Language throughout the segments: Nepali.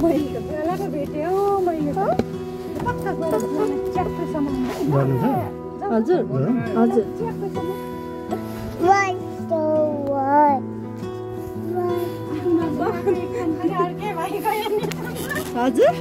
मैले बेलाको भेट्यो मैले पक्का गएर च्याप्टरसम्म हजुर हजुर हजुर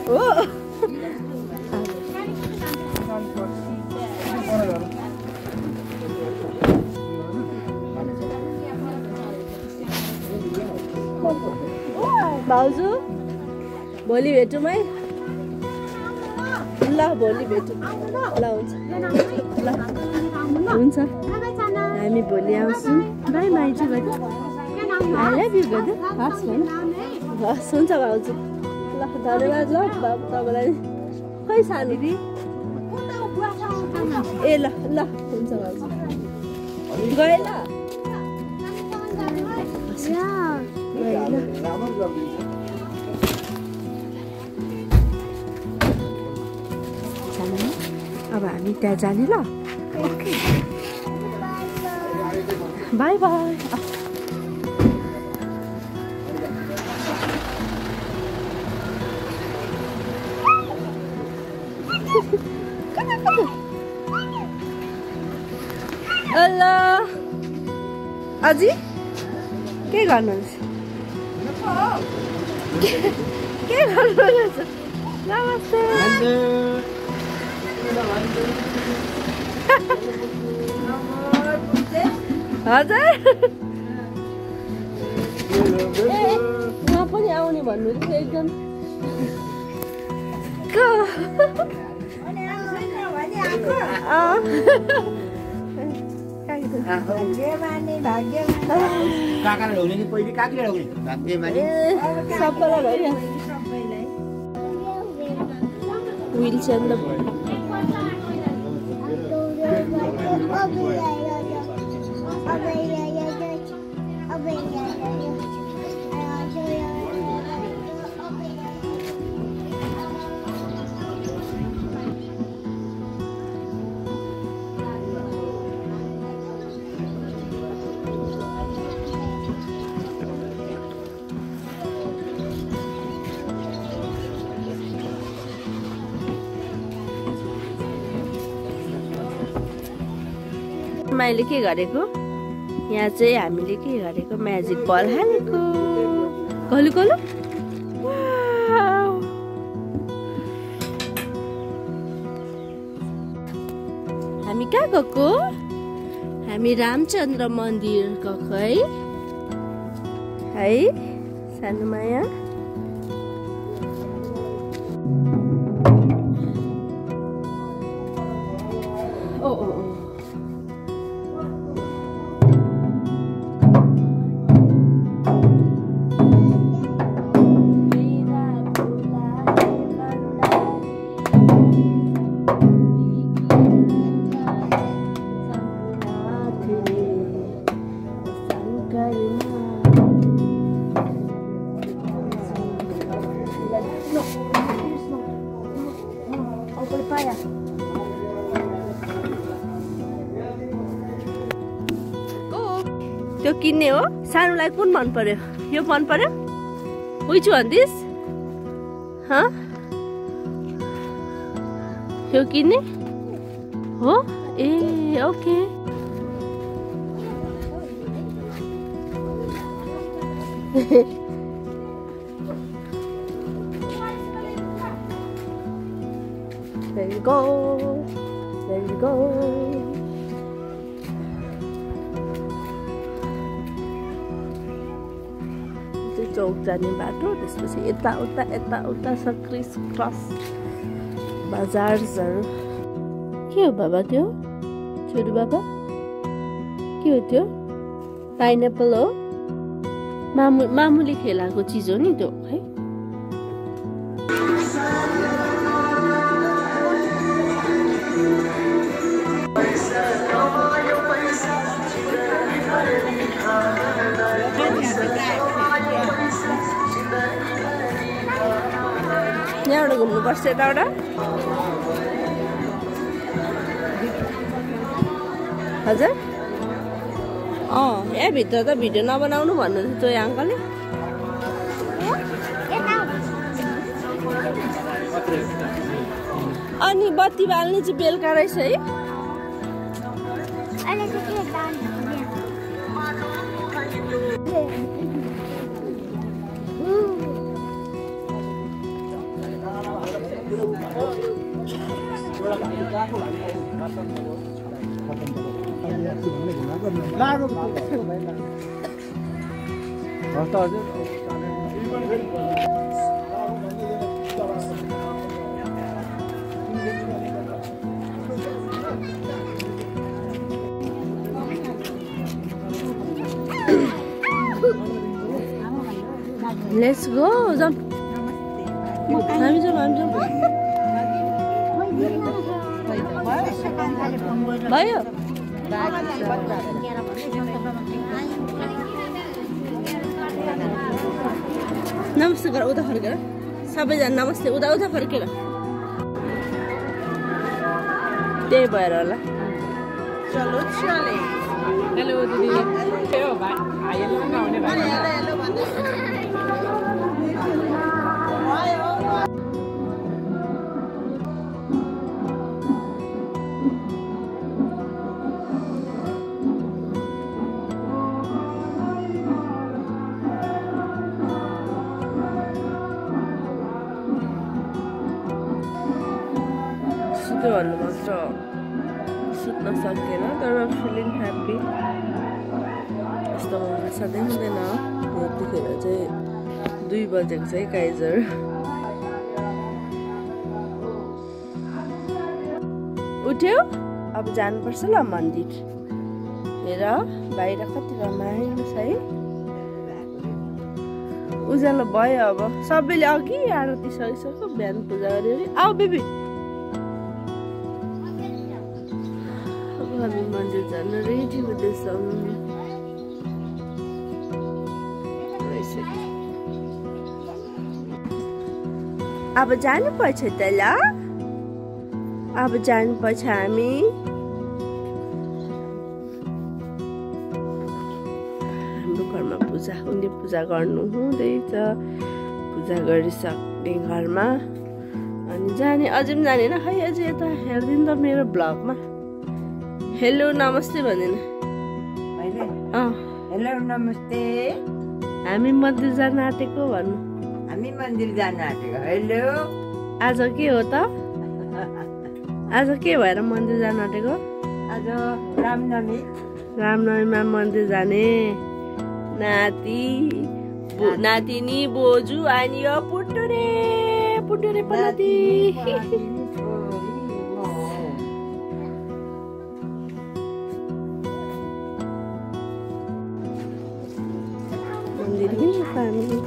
हो भाउजू भोलि भेटौँ है ल भोलि भेटौँ ल हुन्छ हामी भोलि आउँछौँ बाई बाई चाहिँ गयो आई लभ यु गयो हस् हस् हुन्छ भाउजू ल धन्यवाद ल तपाईँलाई खै सानो ए ल ल हुन्छ भाउजू गए ल अब हामी त्यहाँ जाने ल बाई बाई हेलो अजी के गर्नुहुन्छ के गर्नुहुन्छ नमस्ते हजुर उहाँ पनि आउने भन्नु थियो एकदम व्हीलचेयर मैले के गरेको यहाँ चाहिँ हामीले के गरेको म्याजिक बल हालेको कलु कलु हामी कहाँ गएको हामी रामचन्द्र मन्दिर गएको है सानो माया ओ ओ त्यो किन्ने हो सानोलाई कुन मन पर्यो यो मन पर्यो which one this यो किन्ने हो ए ओके there you go चौक जाने बाटो त्यसपछि यता उता छ क्रिस क्रस बजारहरु के हो बाबा त्यो छोटु बाबा के हो त्यो पाइनएप्पल हो मामुली खेलाको चीज हो नि त्यो है यहाँबाट घुम्नुपर्छ यताबाट हजुर यहाँ भित्र त भिडियो नबनाउनु भन्नु थियो त्यो अङ्कलले अनि बत्ती बाल्ने चाहिँ बेलुका रहेछ है। Let's go, jump. हामी जाउँ भयो। नमस्ते गर उता फर्केर सबैजना नमस्ते उता फर्केर त्यही भएर होला। चलो चले हेलो दिदी हेलो भाइ हेलो नहुने भाइ हेलो भन्दै सुत्यो भन्नु मात्र सुत्न सकेन तर फिलिङ ह्याप्पी। यस्तो moment सधैँ हुँदैन। यतिखेर चाहिँ 2 बजेको चाहिँ काइजर उठ्यो। अब जानुपर्छ ल मन्दिर। हेर बाहिर कति रमाइलो छ है। उज्यालो भयो। अब सबैले अघि आरती सकिसक्यो। बिहान पूजा गऱ्यो अरे आऊ बेबी। हामी मन्दिर जान रेडी हुँदैछौँ। अब जानुपर्छ त ल। अब जानुपर्छ हामी। हाम्रो घरमा पूजा हुने पूजा गर्नु हुँदैछ। पूजा गरिसक्ने घरमा अनि जाने अझै पनि जानेन खै। अझै यता हेरिदिनु त मेरो ब्लगमा। हेलो नमस्ते भन्दैन। हेलो नमस्ते। हामी मन्दिर जान आँटेको भन्नु। हामी मन्दिर जान आँटेको। हेलो आज के हो त? आज के भएर मन्दिर जान आँटेको? आज रामनवमी। रामनवमीमा मन्दिर जाने। नातिनी बोजू अनि यो पुटुरे पनाती। मन्दिर पनि family।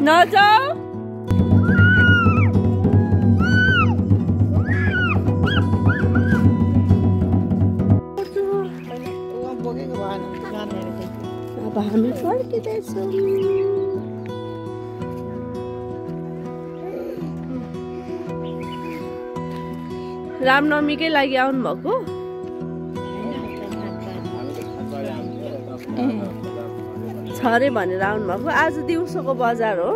नजाऊ। अब हामी फर्किँदैछौँ। रामनवमीकै लागि आउनु भएको? छ अरे भनेर आउनु भएको। आज दिउँसोको बजार हो।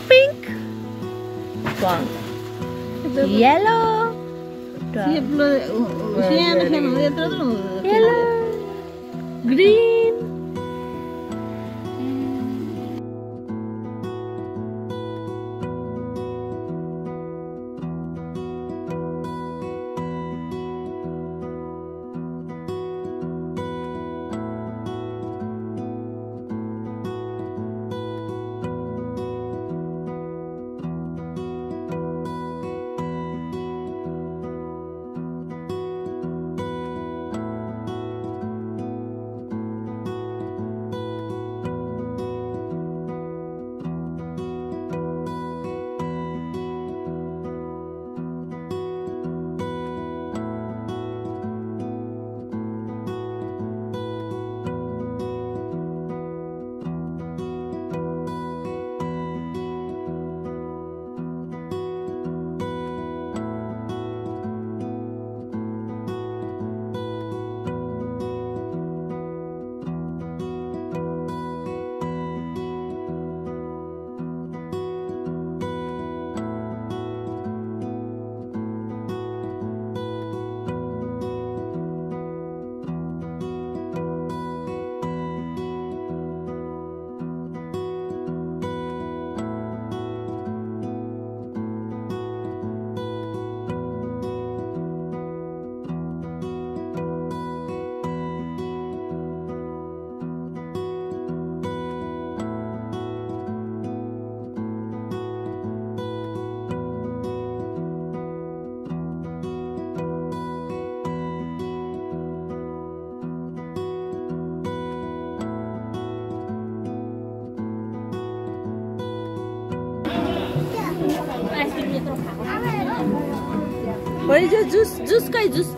Pink. Yellow. Yellow. Green. What is your juice? Juice kai juice.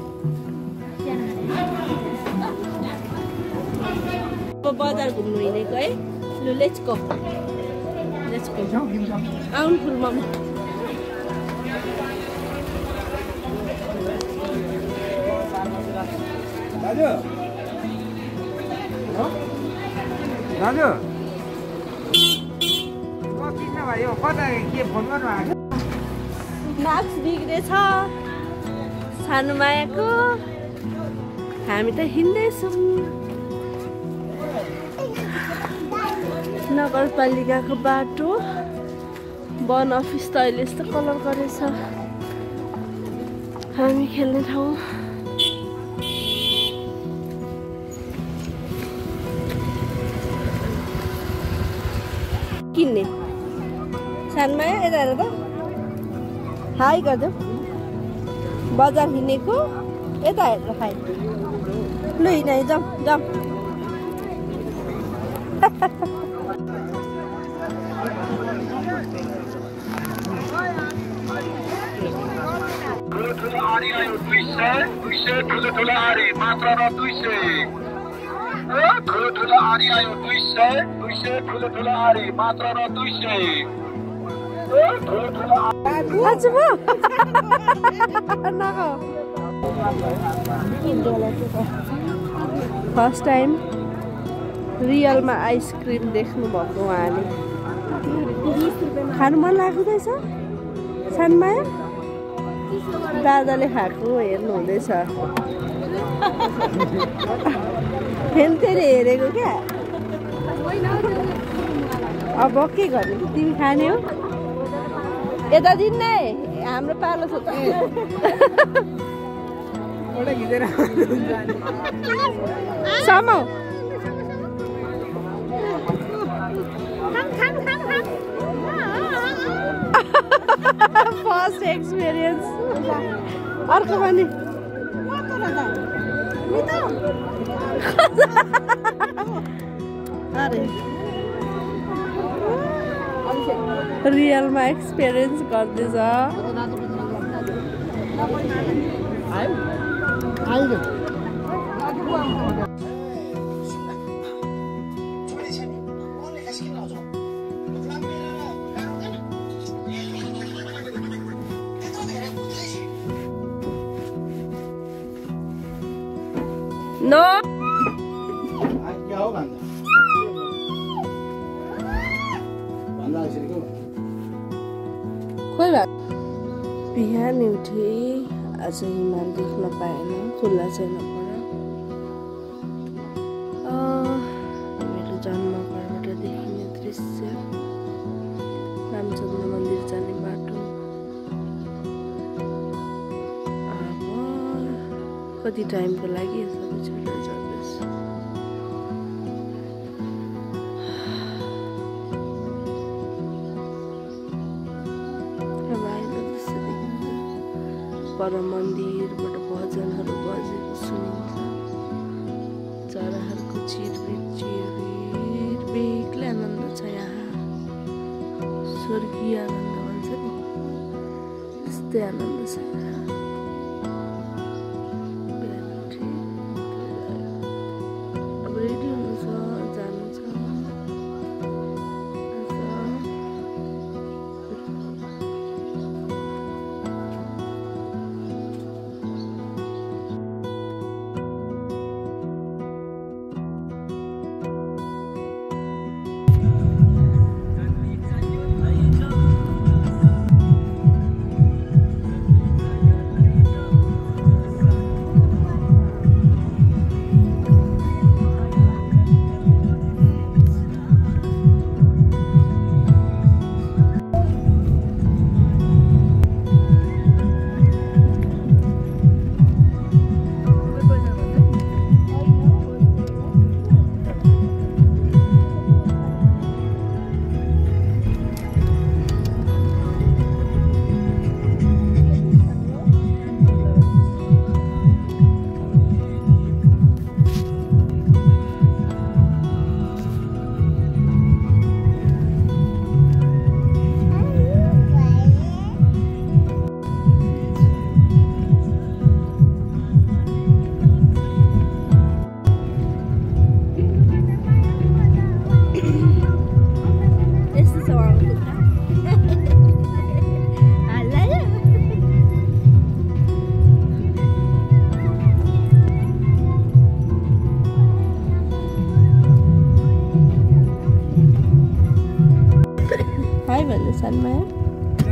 बजार घुम्नु हिँडेको है लु लेट्स गो आउनु फुलमा दाजु दाजु किन भयो कता के फोन गर्नु आएको मार्क्स बिग्रेछ सानुमायाको हामी त हिँड्दैछौँ नगरपालिकाको बाटो वन अफिस त अहिले यस्तो कलर गरेछ हामी खेल्ने ठाउँ किन्ने सानुमाया यता हेर त हाई गरिदेऊ बजार हिँडेको यता हेरेर हाई लु हिँड जाउँ जाउँ ठुलो आरी मात्र 200 ठुलो आरी आयो 200 ठुलो आरी मात्र 200 फर्स्ट टाइम रियलमा आइसक्रिम देख्नु भएको उहाँले खानु मन लाग्दैछ सानुमाया दादाले खाएको हेर्नु हुँदैछ फेरि हेरेको क्या अब के गर्ने तिमी खाने हो यता दिन्न है हाम्रो पालो छ त समाउ फर्स्ट एक्सपिरियन्स अर्को पनि रियलमा एक्सपिरियन्स गर्दैछ No! खोइ भा बिहान उठे आज हिमाल देख्न पाएन खुल्ला छैन पर मेरो जन्मघरबाट देखिने दृश्य रामचन्द्र मन्दिर जाने बाटो कति टाइमको लागि सबै छोडेर जाँदैछु पर मन्दिरबाट भजनहरू बजेको सुनिन्छ चराहरूको चिरबिर बेग्लै आनन्द छ यहाँ स्वर्गीय आनन्द भन्छ नि त्यस्तै आनन्द छ यहाँ बिहान उठे अब रेडी हुनु छ जानु छ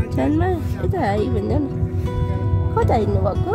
सानमा यता हाई भन्दा न कता हिँड्नु भएको